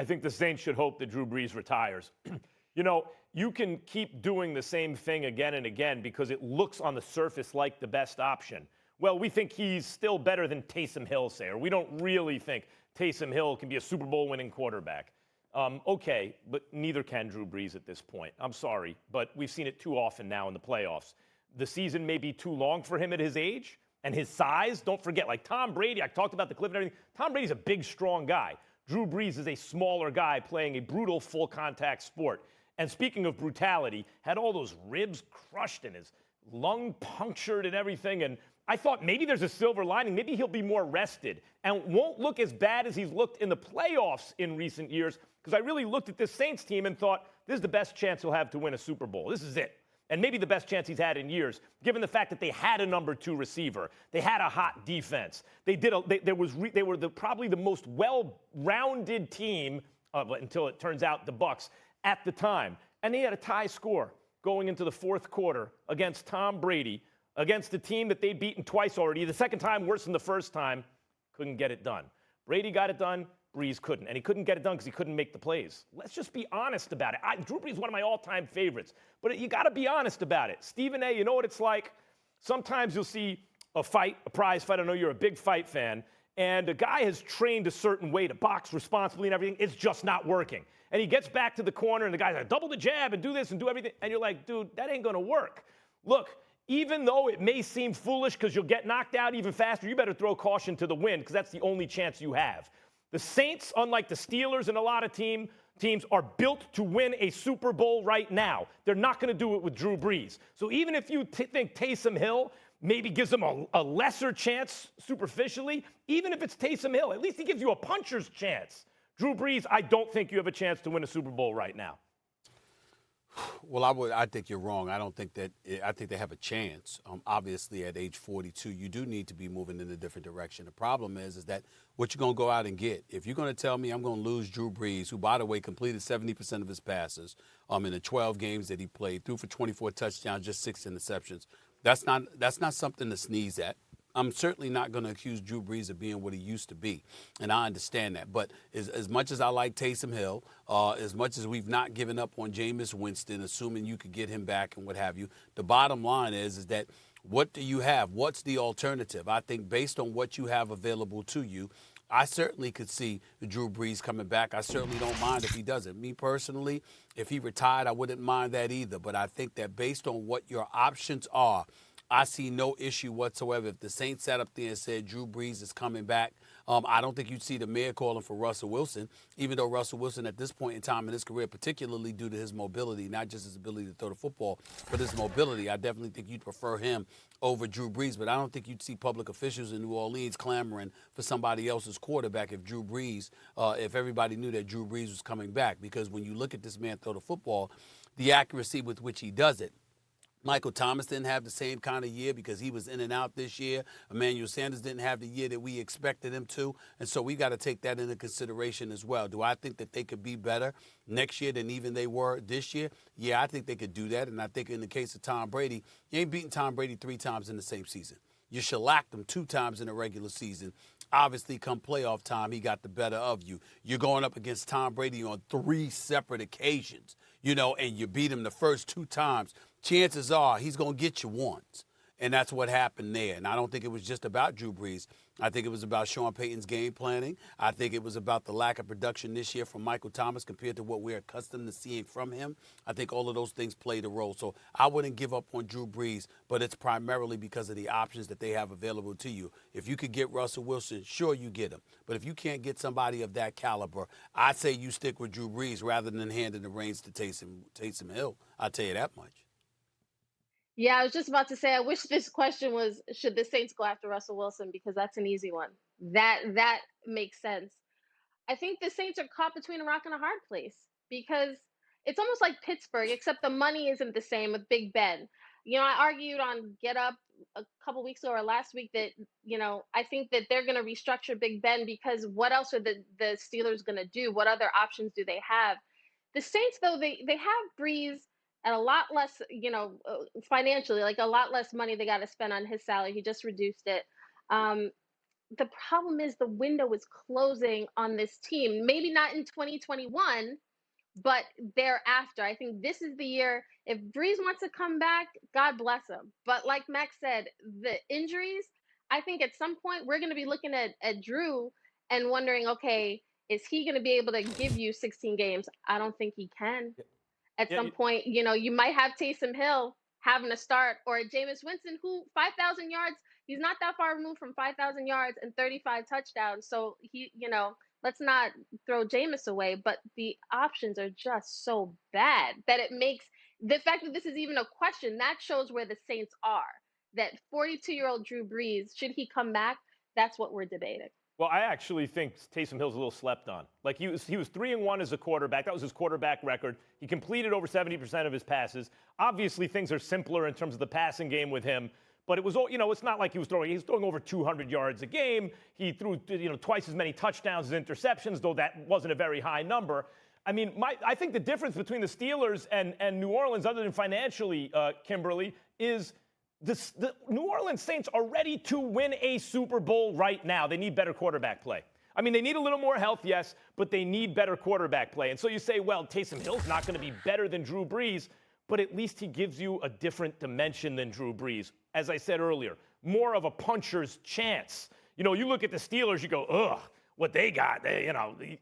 I think the Saints should hope that Drew Brees retires. You know, you can keep doing the same thing again and again because it looks on the surface like the best option. Well, we think he's still better than Taysom Hill, say, or we don't really think Taysom Hill can be a Super Bowl winning quarterback. Okay, but neither can Drew Brees at this point. I'm sorry, but we've seen it too often now in the playoffs. The season may be too long for him at his age and his size. Don't forget, like Tom Brady, I talked about the clip and everything. Tom Brady's a big, strong guy. Drew Brees is a smaller guy playing a brutal full contact sport. And speaking of brutality, had all those ribs crushed and his lung punctured and everything. And I thought maybe there's a silver lining. Maybe he'll be more rested and won't look as bad as he's looked in the playoffs in recent years, because I really looked at this Saints team and thought, this is the best chance he'll have to win a Super Bowl. This is it. And maybe the best chance he's had in years, given the fact that they had a number 2 receiver. They had a hot defense. They were probably the most well-rounded team, until it turns out the Bucs, at the time. And they had a tie score going into the fourth quarter against Tom Brady, against a team that they'd beaten twice already. The second time worse than the first time. Couldn't get it done. Brady got it done. Brees couldn't. And he couldn't get it done because he couldn't make the plays. Let's just be honest about it. Drew Brees is one of my all-time favorites. But you got to be honest about it. Stephen A., you know what it's like? Sometimes you'll see a fight, a prize fight. I know you're a big fight fan. And a guy has trained a certain way to box responsibly and everything. It's just not working. And he gets back to the corner, and the guy's like, double the jab and do this and do everything. And you're like, dude, that ain't going to work. Look, even though it may seem foolish because you'll get knocked out even faster, you better throw caution to the wind because that's the only chance you have. The Saints, unlike the Steelers and a lot of teams, are built to win a Super Bowl right now. They're not going to do it with Drew Brees. So even if you think Taysom Hill maybe gives them a lesser chance superficially, even if it's Taysom Hill, at least he gives you a puncher's chance. Drew Brees, I don't think you have a chance to win a Super Bowl right now. Well, I think you're wrong. I think they have a chance. Obviously, at age 42, you do need to be moving in a different direction. The problem is that what you're going to go out and get. If you're going to tell me I'm going to lose Drew Brees, who, by the way, completed 70% of his passes in the 12 games that he played, threw for 24 touchdowns, just 6 interceptions, that's not something to sneeze at. I'm certainly not going to accuse Drew Brees of being what he used to be, and I understand that. But as much as I like Taysom Hill, as much as we've not given up on Jameis Winston, assuming you could get him back and what have you, the bottom line is that what do you have? What's the alternative? I think based on what you have available to you, I certainly could see Drew Brees coming back. I certainly don't mind if he does it. Me personally, if he retired, I wouldn't mind that either. But I think that based on what your options are, I see no issue whatsoever. If the Saints sat up there and said Drew Brees is coming back, I don't think you'd see the mayor calling for Russell Wilson, even though Russell Wilson at this point in time in his career, particularly due to his mobility, not just his ability to throw the football, but his mobility, I definitely think you'd prefer him over Drew Brees. But I don't think you'd see public officials in New Orleans clamoring for somebody else's quarterback if Drew Brees, if everybody knew that Drew Brees was coming back. Because when you look at this man throw the football, the accuracy with which he does it, Michael Thomas didn't have the same kind of year because he was in and out this year. Emmanuel Sanders didn't have the year that we expected him to. And so we got to take that into consideration as well. Do I think that they could be better next year than even they were this year? Yeah, I think they could do that. And I think in the case of Tom Brady, you ain't beaten Tom Brady 3 times in the same season. You shellacked him 2 times in the regular season. Obviously, come playoff time, he got the better of you. You're going up against Tom Brady on 3 separate occasions, and you beat him the first 2 times. Chances are he's going to get you once. And that's what happened there. And I don't think it was just about Drew Brees. I think it was about Sean Payton's game planning. I think it was about the lack of production this year from Michael Thomas compared to what we're accustomed to seeing from him. I think all of those things played a role. So I wouldn't give up on Drew Brees, but it's primarily because of the options that they have available to you. If you could get Russell Wilson, sure, you get him. But if you can't get somebody of that caliber, I'd say you stick with Drew Brees rather than handing the reins to Taysom Hill. I'll tell you that much. Yeah, I was just about to say, I wish this question was, should the Saints go after Russell Wilson? Because that's an easy one. That makes sense. I think the Saints are caught between a rock and a hard place because it's almost like Pittsburgh, except the money isn't the same with Big Ben. I argued on Get Up a couple weeks ago or last week that, I think that they're going to restructure Big Ben because what else are the Steelers going to do? What other options do they have? The Saints, though, they have Breeze at a lot less, financially, like a lot less money they got to spend on his salary. He just reduced it. the problem is the window is closing on this team. Maybe not in 2021, but thereafter. I think this is the year. If Brees wants to come back, God bless him. But like Max said, the injuries, I think at some point we're going to be looking at Drew and wondering, okay, is he going to be able to give you 16 games? I don't think he can. At Yeah, some point, you might have Taysom Hill having to start, or Jameis Winston, who 5,000 yards, he's not that far removed from 5,000 yards and 35 touchdowns. So let's not throw Jameis away, but the options are just so bad that it makes the fact that this is even a question, that shows where the Saints are. That 42-year-old Drew Brees, should he come back? That's what we're debating. Well, I actually think Taysom Hill's a little slept on. Like he was 3-1 as a quarterback. That was his quarterback record. He completed over 70% of his passes. Obviously, things are simpler in terms of the passing game with him. But it was, it's not like he was throwing over 200 yards a game. He threw, twice as many touchdowns as interceptions, though that wasn't a very high number. I mean, I think the difference between the Steelers and New Orleans, other than financially, Kimberly, is the New Orleans Saints are ready to win a Super Bowl right now. They need better quarterback play. I mean, they need a little more health, yes, but they need better quarterback play. And so you say, well, Taysom Hill's not going to be better than Drew Brees, but at least he gives you a different dimension than Drew Brees. As I said earlier, more of a puncher's chance. You look at the Steelers, you go, ugh, what they got.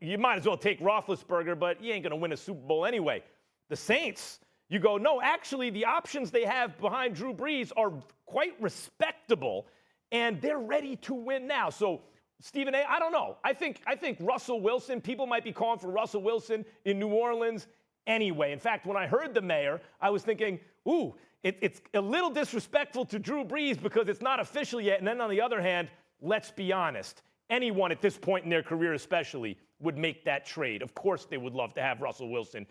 You might as well take Roethlisberger, but you ain't going to win a Super Bowl anyway. The Saints, you go, no, actually, the options they have behind Drew Brees are quite respectable, and they're ready to win now. So, Stephen A., I don't know. I think Russell Wilson, people might be calling for Russell Wilson in New Orleans anyway. In fact, when I heard the mayor, I was thinking, ooh, it's a little disrespectful to Drew Brees because it's not official yet. And then on the other hand, let's be honest, anyone at this point in their career especially would make that trade. Of course they would love to have Russell Wilson.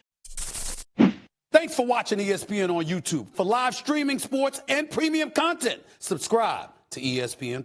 Thanks for watching ESPN on YouTube. For live streaming sports and premium content, subscribe to ESPN+.